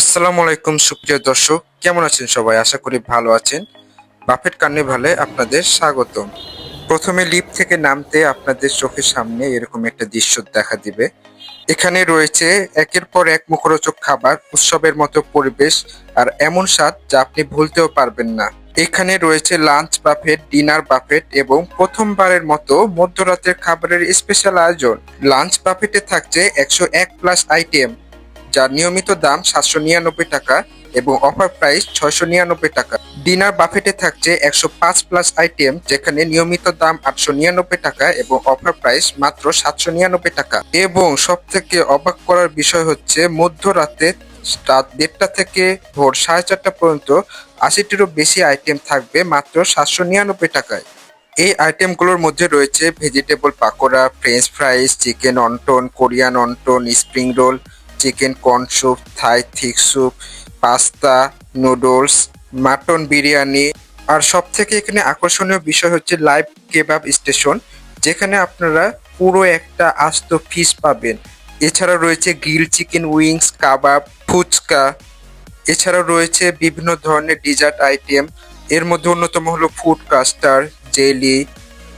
আসসালামু আলাইকুম সুপ্রিয় দর্শক, কেমন আছেন সবাই? আশা করি ভালো আছেন। বাফেট কার্নিভালে আপনাদের স্বাগতম। প্রথমে লিফট থেকে নামতে আপনাদের চোখের সামনে এরকম একটা দৃশ্য দেখা দিবে। এখানে রয়েছে একের পর এক মুখরোচক খাবার, উৎসবের মতো পরিবেশ আর এমন স্বাদ যা আপনি ভুলতেও পারবেন না। এখানে রয়েছে লাঞ্চ বাফেট, ডিনার বাফেট এবং প্রথমবারের মতো মধ্যরাতের খাবারের স্পেশাল আয়োজন। লাঞ্চ বাফেটে থাকছে 101+ আইটেম, যার নিয়মিত দাম 799 টাকা এবং অফার প্রাইস 699 টাকা। ডিনার বাফেটে থাকছে 105+ আইটেম, যেখানে নিয়মিত দাম 899 টাকা এবং অফার প্রাইস মাত্র 799 টাকা। এবং সব থেকে অবাক করার বিষয় হচ্ছে মধ্যরাতে রাত 1:30 থেকে ভোর 4:30 পর্যন্ত 80টিরও বেশি আইটেম থাকবে মাত্র 799 টাকায়। এই আইটেমগুলোর মধ্যে রয়েছে vegetable pakora, French fries, chicken wonton, Korean wonton, spring roll, chicken corn soup, Thai thick soup, pasta, noodles, mutton biryani. আর সব থেকে এখানে আকর্ষণীয় বিষয় হচ্ছে লাইভ কেবাব স্টেশন, যেখানে আপনারা পুরো একটা আস্ত ফিশ পাবেন। এছাড়া রয়েছে গ্রিল চিকেন উইংস, কাবাব, ফুচকা। এছাড়াও রয়েছে বিভিন্ন ধরনের ডিজার্ট আইটেম। এর মধ্যে অন্যতম হলো ফুড কাস্টার্ড, জেলি,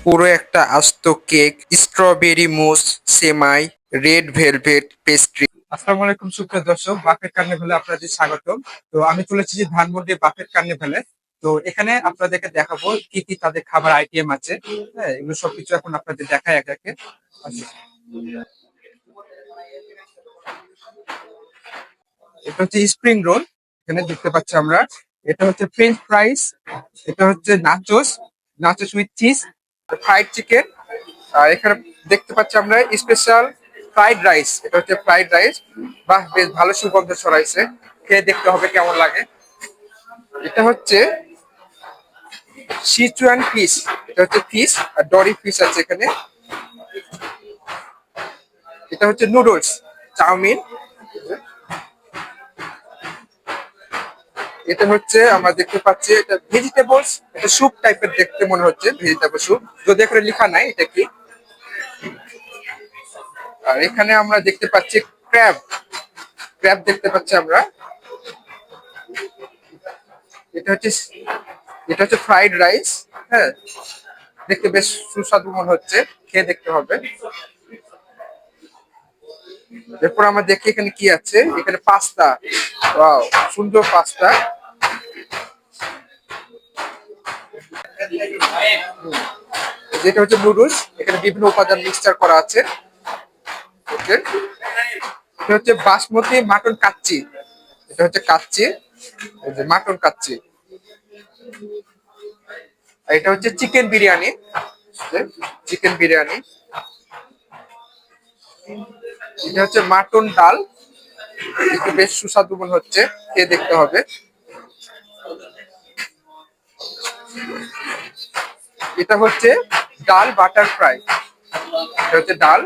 পুরো একটা আস্ত কেক, স্ট্রবেরি মুস, সেমাই, রেড ভেলভেট পেস্ট্রি। আসসালামু আলাইকুম সুপ্রিয় দর্শক, বাফেট কার্নিভালে আপনাদের স্বাগতম। তো আমি চলে এসেছি ধানমন্ডি বাফেট কার্নিভালে। তো এখানে আপনাদেরকে দেখাবো কি কি তাদের খাবার আইটেম আছে। হ্যাঁ, এগুলো সবকিছু এখন আপনাদের দেখায় এক একে। আচ্ছা, এটা হচ্ছে স্প্রিং রোল, এখানে দেখতে পাচ্ছি আমরা। এটা হচ্ছে ফ্রেঞ্চ ফ্রাইস, এটা হচ্ছে nachos, nachos with cheese, fried chicken. আর এখানে দেখতে পাচ্ছি আমরা স্পেশাল ফ্রাইড রাইস, এটা হচ্ছে ফ্রাইড রাইস। বাহ, বেশ ভালো সুগন্ধ ছড়াইছে। খেয়ে দেখতে হবে কেমন লাগে। এটা হচ্ছে সিচুয়ান ফিশ, এটা হচ্ছে ফিশ আর ডরি ফিশ আছে এখানে। এটা হচ্ছে নুডলস, চাউমিন। এটা হচ্ছে আমরা দেখতে পাচ্ছি এটা ভেজিটেবলস, এটা স্যুপ টাইপের দেখতে মনে হচ্ছে, ভেজিটেবল স্যুপ, যদি এখানে লেখা নাই এটা কি। আর এখানে আমরা দেখতে পাচ্ছি ক্র্যাব, ক্র্যাব দেখতে পাচ্ছি আমরা। এটা হচ্ছে এটা হচ্ছে ফ্রাইড রাইস। হ্যাঁ, দেখতে বেশ সুস্বাদু মনে হচ্ছে, খেয়ে দেখতে হবে। এরপর আমরা দেখি এখানে কি আছে। এখানে পাস্তা, ওয়াও, সুন্দর পাস্তা। যেটা হচ্ছে নুডলস, এখানে বিভিন্ন উপাদান মিক্সচার করা আছে। ওকে, এটা হচ্ছে বাসমতি মাটন কাচ্চি, এটা হচ্ছে কাচ্চি, এই যে মাটন কাচ্চি। আর এটা হচ্ছে চিকেন বিরিয়ানি, চিকেন বিরিয়ানি। এটা হচ্ছে মাটন ডাল, একটু বেশ সুস্বাদু মনে হচ্ছে, খেয়ে দেখতে হবে। এটা হচ্ছে ডাল বাটার ফ্রাই, এটা হচ্ছে ডাল।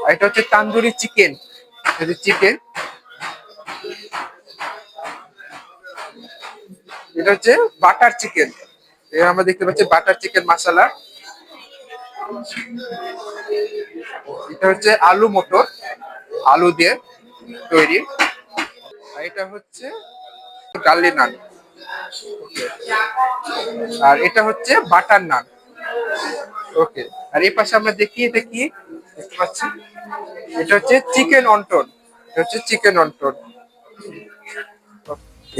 আর এটা হচ্ছে তান্দুরি চিকেন, এটা চিকেন। এটা হচ্ছে বাটার চিকেন, আমরা দেখতে পাচ্ছি বাটার চিকেন মশলা। এটা হচ্ছে আলু মটর, আলু দিয়ে তৈরি। আর এটা হচ্ছে গার্লি নান। আর এটা হচ্ছে বাটার নান। ওকে, আর এই পাশে আমরা দেখি এটা কি দেখতে পাচ্ছি। এটা হচ্ছে চিকেন অন্টন, এটা হচ্ছে চিকেন অন্টন।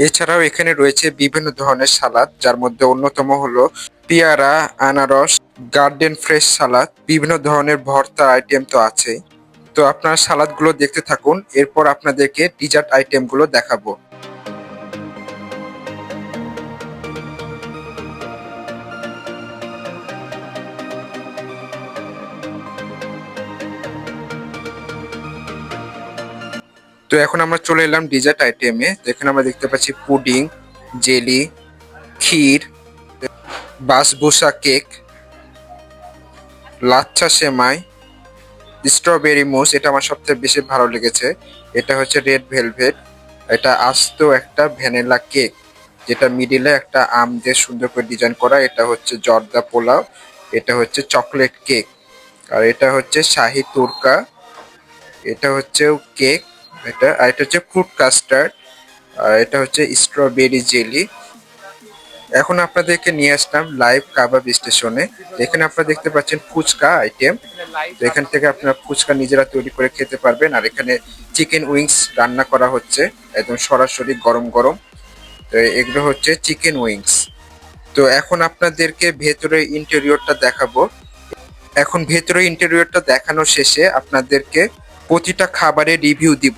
এছাড়াও এখানে রয়েছে বিভিন্ন ধরনের সালাদ, যার মধ্যে অন্যতম হলো পেয়ারা, আনারস, গার্ডেন ফ্রেশ সালাদ, বিভিন্ন ধরনের ভর্তা আইটেম তো আছেই। তো আপনার সালাদগুলো দেখতে থাকুন, এরপর আপনাদেরকে ডিজার্ট আইটেমগুলো দেখাবো। তো এখন আমরা চলে এলাম ডিজার্ট আইটেমে, যেখানে আমরা দেখতে পাচ্ছি পুডিং, জেলি, ক্ষীর, বাসবুসা কেক, লাচ্ছা সেমাই, স্ট্রবেরি মুস, এটা আমার সবথেকে বেশি ভালো লেগেছে। এটা হচ্ছে রেড ভেলভেট, এটা আস্ত একটা ভ্যানিলা কেক, যেটা মিডিলে একটা আম দিয়ে সুন্দর করে ডিজাইন করা। এটা হচ্ছে জর্দা পোলাও, এটা হচ্ছে চকলেট কেক। আর এটা হচ্ছে শাহি তুরকা, এটা হচ্ছে কেক, এটা আর এটা হচ্ছে ফ্রুট কাস্টার্ড, আর এটা হচ্ছে স্ট্রবেরি জেলি। এখন আপনাদেরকে নিয়ে আসলাম লাইভ কাবাব স্টেশনে। এখানে আপনারা দেখতে পাচ্ছেন ফুচকা আইটেম। তো এখান থেকে আপনারা ফুচকা নিজেরা তৈরি করে খেতে পারবেন। আর এখানে চিকেন উইংস রান্না করা হচ্ছে একদম সরাসরি গরম গরম। তো এগুলো হচ্ছে চিকেন উইংস। তো এখন আপনাদেরকে ভেতরে ইন্টেরিয়রটা দেখাবো। এখন ভেতরে ইন্টেরিয়রটা দেখানো শেষে আপনাদেরকে প্রতিটা খাবারের রিভিউ দিব।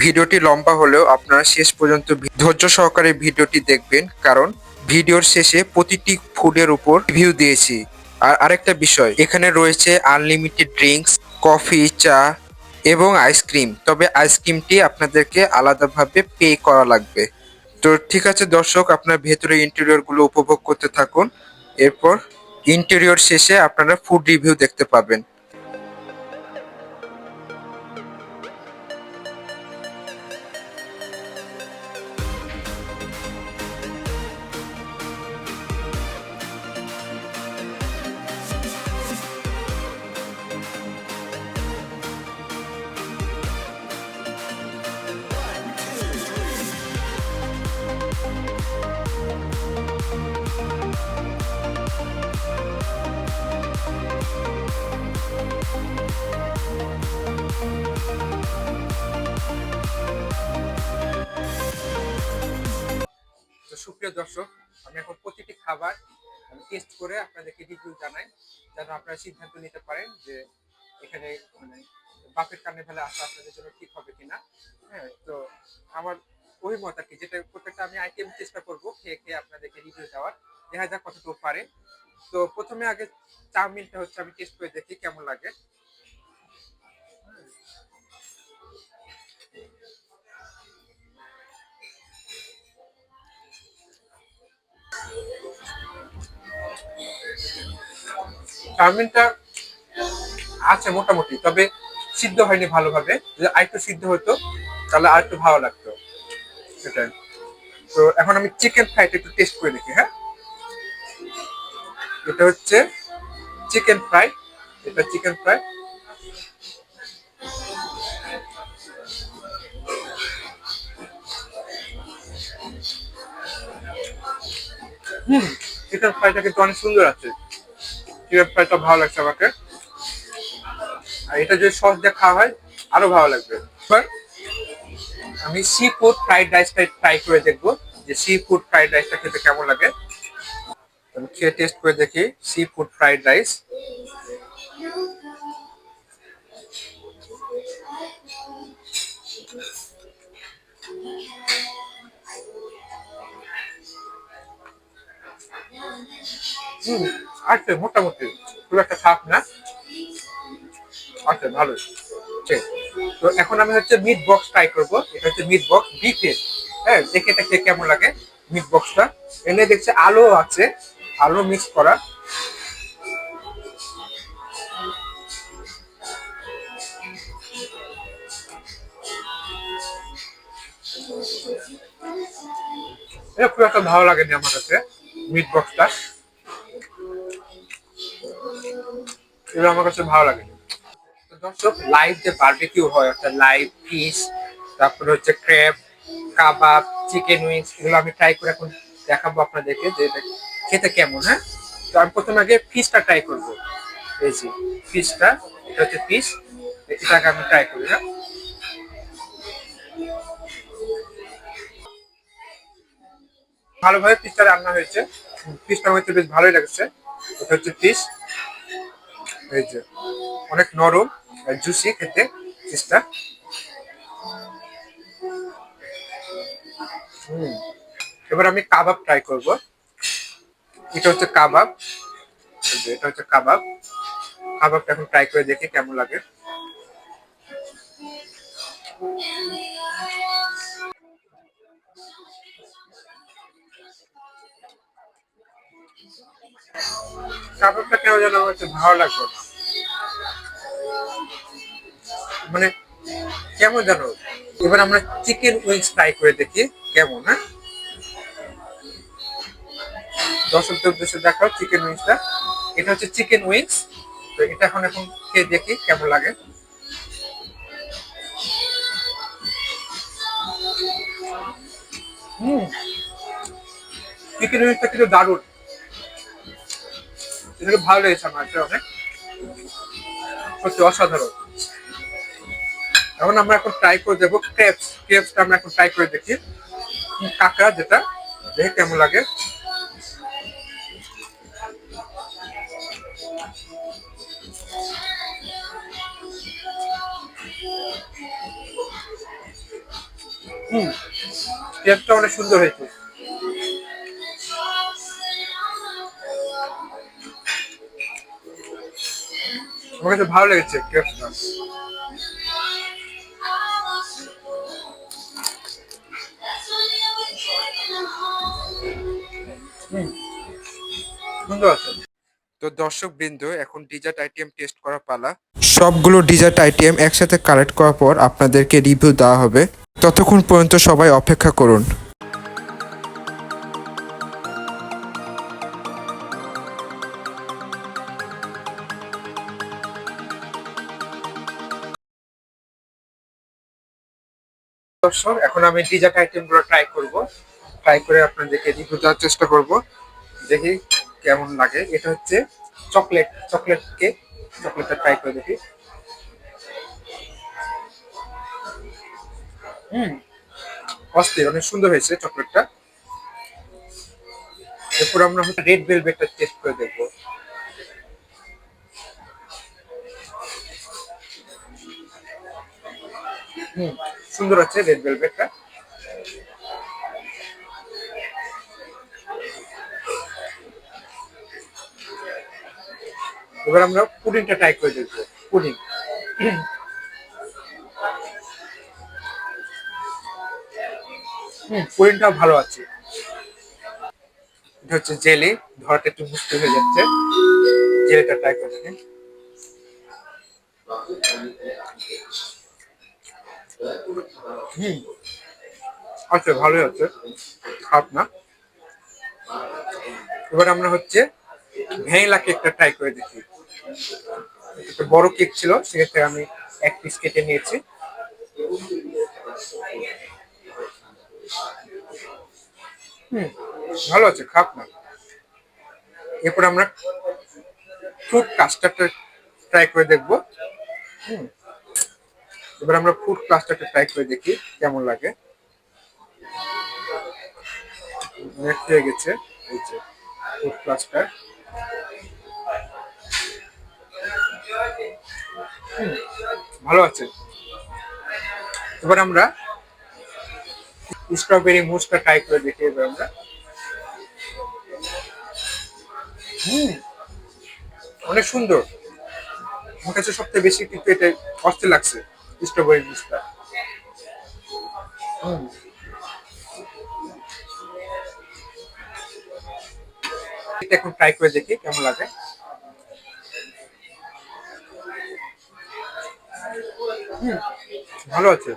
ভিডিওটি লম্বা হলেও আপনারা শেষ পর্যন্ত ধৈর্য সহকারে ভিডিওটি দেখবেন, কারণ ভিডিওর শেষে প্রতিটি ফুডের উপর রিভিউ দিয়েছি। আর আরেকটা বিষয়, এখানে রয়েছে আনলিমিটেড ড্রিঙ্কস, কফি, চা এবং আইসক্রিম। তবে আইসক্রিমটি আপনাদেরকে আলাদাভাবে পে করা লাগবে। তো ঠিক আছে দর্শক, আপনার ভেতরে ইন্টেরিয়র গুলো উপভোগ করতে থাকুন। এরপর ইন্টেরিয়র শেষে আপনারা ফুড রিভিউ দেখতে পাবেন। তো সুপ্রিয় দর্শক, আমি এখন প্রতিটি খাবার আমি টেস্ট করে আপনাদেরকে রিভিউ জানাই, যেন আপনারা সিদ্ধান্ত নিতে পারেন যে এখানে মানে বাফেট কার্নিভালে আসা আপনাদের জন্য ঠিক হবে কিনা। হ্যাঁ, তো আমার অভিমত আর কি, যেটা প্রত্যেকটা আমি আইটেম চেষ্টা করবো খেয়ে খেয়ে আপনাদেরকে রিভিউ দেওয়ার, দেখা যাক কতটুকু পারে। তো প্রথমে আগে চাউমিনটা হচ্ছে আমি টেস্ট করে দেখি কেমন লাগে। চাউমিনটা আছে মোটামুটি, তবে সিদ্ধ হয়নি ভালোভাবে। যদি আরেকটু সিদ্ধ হতো তাহলে আর একটু ভালো লাগতো সেটাই। তো এখন আমি চিকেন ফ্রাইটা একটু টেস্ট করে দেখি। হ্যাঁ, এটা হচ্ছে চিকেন ফ্রাই, এটা চিকেন ফ্রাই। চিকেন ফ্রাইটা কিন্তু অনেক সুন্দর আছে, চিকেন ফ্রাইটা ভালো লাগছে আমাকে। আর এটা যদি সস দিয়ে খাওয়া হয় আরো ভালো লাগবে। এবার আমি সি ফুড ফ্রাইড রাইসটা ট্রাই করে দেখবো, যে সি ফুড ফ্রাইড রাইসটা খেতে কেমন লাগে। আমি খেয়ে টেস্ট করে দেখি সি ফুড ফ্রাইড রাইস। আছে মোটামুটি, খুব একটা খারাপ না, আছে ভালোই। ঠিক। তো এখন আমি হচ্ছে মিট বক্স ট্রাই করবো। এটা হচ্ছে মিট বক্স বিফের। হ্যাঁ, দেখে এটা খেয়ে কেমন লাগে মিট বক্সটা। এনে দেখছে আলু আছে, আলু মিক্স করা। এটা খুব একটা ভালো লাগেনি আমার কাছে মিট বক্সটা, এটা আমার কাছে ভালো লাগেনি। তো দর্শক, লাইভ যে বারবিকিউ হয় অর্থাৎ লাইভ ফিশ, তারপরে হচ্ছে ক্র্যাব, কাবাব, চিকেন উইংস, এগুলো আমি ট্রাই করে এখন দেখাবো আপনাদেরকে যে এটা খেতে কেমন। হ্যাঁ, তো আমি প্রথমে আগে ফিশটা ট্রাই করবো। এই যে ফিশটা, এটা হচ্ছে ফিশ, এটাকে আমি ট্রাই করি। হ্যাঁ, ভালোভাবে ফিশটা রান্না হয়েছে, ফিশটা হচ্ছে বেশ ভালোই লাগছে। এটা হচ্ছে ফিশ, এই যে অনেক নরম, জুসি খেতে ফিশটা। হুম। এবার আমি কাবাব ট্রাই করব। এটা হচ্ছে কাবাব, এই যে এটা হচ্ছে কাবাব। কাবাবটা এখন ট্রাই করে দেখি কেমন লাগে। কাবাবটা কেন যেন আমার কাছে ভালো লাগলো না, মানে কেমন জানো। এবার আমরা চিকেন উইংস ট্রাই করে দেখি কেমন। হ্যাঁ, দর্শকদের উদ্দেশ্যে দেখাও চিকেন উইংসটা। এটা হচ্ছে চিকেন উইংস। তো এটা এখন এখন খেয়ে দেখি কেমন লাগে। হুম, চিকেন উইংসটা কিন্তু দারুণ, এটা ভালো লেগেছে আমার এটা অনেক, সত্যি অসাধারণ। এখন ট্রাই করে দেবো ক্রেপসটা আমরা এখন ট্রাই করে দেখি, কাঁকড়া যেটা, দেখে কেমন লাগে। হুম, ক্রেপসটা অনেক সুন্দর হয়েছে, আমার কাছে ভালো লেগেছে ক্রেপসটা। হুম, সুন্দর আছে। তো দর্শক বৃন্দ, এখন ডিজার্ট আইটেম টেস্ট করা পালা। সবগুলো ডিজার্ট আইটেম একসাথে কালেক্ট করার পর আপনাদেরকে রিভিউ দেওয়া হবে। ততক্ষণ পর্যন্ত সবাই অপেক্ষা করুন। দর্শক, এখন আমি ডিজার্ট আইটেম গুলো ট্রাই করে আপনাদেরকে রিভিউ দেওয়ার চেষ্টা করব, দেখি কেমন লাগে। এটা হচ্ছে চকলেট কেক, চকলেটটা ট্রাই করে দেখি। হুম, অস্থির, অনেক সুন্দর হয়েছে চকলেটটা। এরপর আমরা হচ্ছে রেড ভেলভেটটা টেস্ট করে দেখবো। হুম, সুন্দর আছে রেড ভেলভেটটা। এবার আমরা পুডিংটা ট্রাই করে দেখবো। পুডিং, পুডিংটা ভালো আছে। এটা হচ্ছে জেলি, ধরাটা একটু মুশকিল হয়ে যাচ্ছে, জেলিটা ট্রাই করে দেখি। হুম, আচ্ছা, ভালোই আছে, খারাপ না। এবার আমরা হচ্ছে ভ্যানিলা কেকটা ট্রাই করে দেখি। একটা বড় কেক ছিল, সেক্ষেত্রে আমি এক পিস কেটে নিয়েছি। হুম, ভালো আছে, খারাপ না। এরপর আমরা ফ্রুট কাস্টার্ডটা ট্রাই করে দেখবো। হুম, এবার আমরা ফ্রুট কাস্টার্ডটা ট্রাই করে দেখি কেমন লাগে। নেক্সট হয়ে গেছে এই যে ফ্রুট কাস্টার্ড। ভালো আছে। এবার আমরা স্ট্রবেরি মুসটা ট্রাই করে দেখি। এবার আমরা, হুম, অনেক সুন্দর। আমার কাছে সবথেকে বেশি কিন্তু এটা অস্থির লাগছে, স্ট্রবেরি মুসটা। হুম, এটা এখন ট্রাই করে দেখি কেমন লাগে। হুম, ভালো আছে।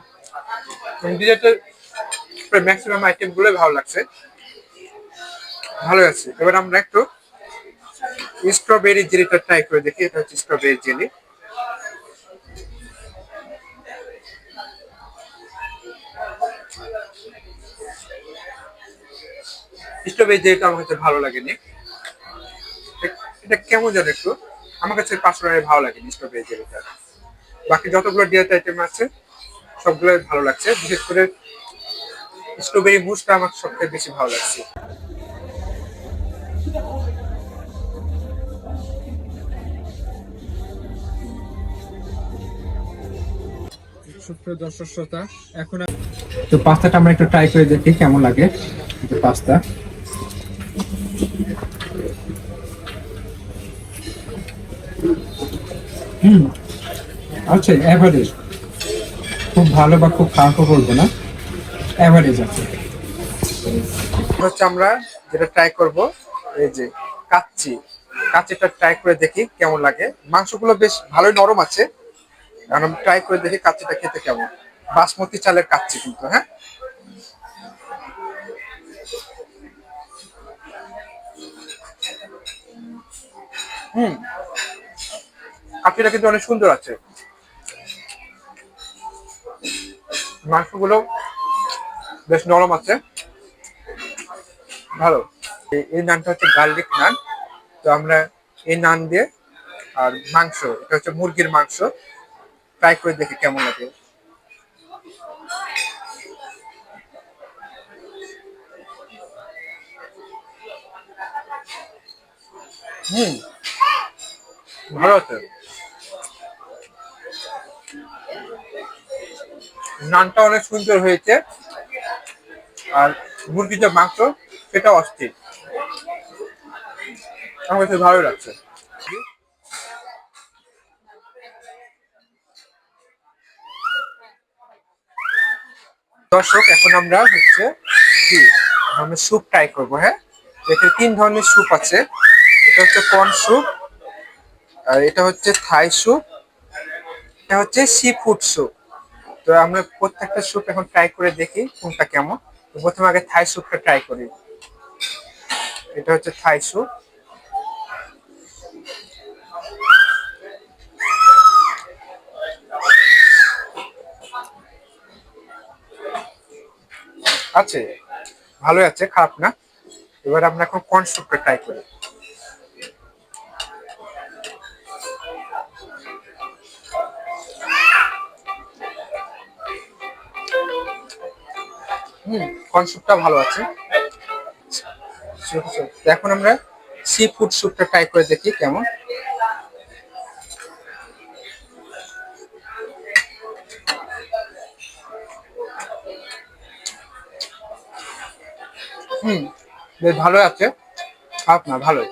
ডিজার্টের ম্যাক্সিমাম আইটেম গুলো ভালো লাগছে, ভালো আছে। এবার আমরা একটু স্ট্রবেরি জেলিটা ট্রাই করে দেখি। এটা হচ্ছে স্ট্রবেরি জেলি। স্ট্রবেরি জেলিটা আমার কাছে ভালো লাগেনি, এটা কেমন যেন একটু, আমার কাছে পার্সোনালি ভালো লাগেনি স্ট্রবেরি জেলিটা। বাকি যতগুলো ডিজার্ট আইটেম আছে সবগুলো ভালো লাগছে, বিশেষ করে স্ট্রবেরি মুসটা আমার সবথেকে বেশি ভালো লাগছে। সুপ্রিয় দর্শক শ্রোতা, এখন তো পাস্তাটা আমরা একটু ট্রাই করে দেখি কেমন লাগে। পাস্তা, হুম, আচ্ছা, অ্যাভারেজ, খুব ভালো বা খুব খারাপও বলবো না, অ্যাভারেজ আছে। হচ্ছে আমরা যেটা ট্রাই করব, এই যে কাচ্চি, কাচ্চিটা ট্রাই করে দেখি কেমন লাগে। মাংসগুলো বেশ ভালোই নরম আছে, কারণ আমি ট্রাই করে দেখি কাচ্চিটা খেতে কেমন। বাসমতি চালের কাচ্চি কিন্তু, হ্যাঁ। হুম, কাচ্চিটা কিন্তু অনেক সুন্দর আছে, মাংসগুলো বেশ নরম আছে। ভালো। এই নানটা হচ্ছে গার্লিক নান। তো আমরা এই নান দিয়ে আর মাংস, এটা হচ্ছে মুরগির মাংস, ট্রাই করে দেখি কেমন লাগে। হুম, ভালো আছে। নানটা অনেক সুন্দর হয়েছে। আর মুরগির যে মাংস, সেটা অস্থির। আমার কাছে ভালো লাগছে। দর্শক, এখন আমরা হচ্ছে কি আমরা স্যুপ ট্রাই করবো। হ্যাঁ, এখানে তিন ধরনের স্যুপ আছে। এটা হচ্ছে কর্ন স্যুপ, আর এটা হচ্ছে থাই স্যুপ, এটা হচ্ছে সি ফুড স্যুপ। তো আমরা প্রত্যেকটা স্যুপ এখন ট্রাই করে দেখি কোনটা কেমন। তো প্রথমে আগে থাই স্যুপটা ট্রাই করি। এটা হচ্ছে থাই স্যুপ। আছে, ভালোই আছে, খারাপ না। এবার আমরা এখন কর্ন স্যুপটা ট্রাই করি। কর্ন স্যুপটা ভালো আছে। তো এখন আমরা সি ফুড স্যুপটা ট্রাই করে দেখি কেমন। বেশ ভালো আছে, খারাপ না, ভালোই।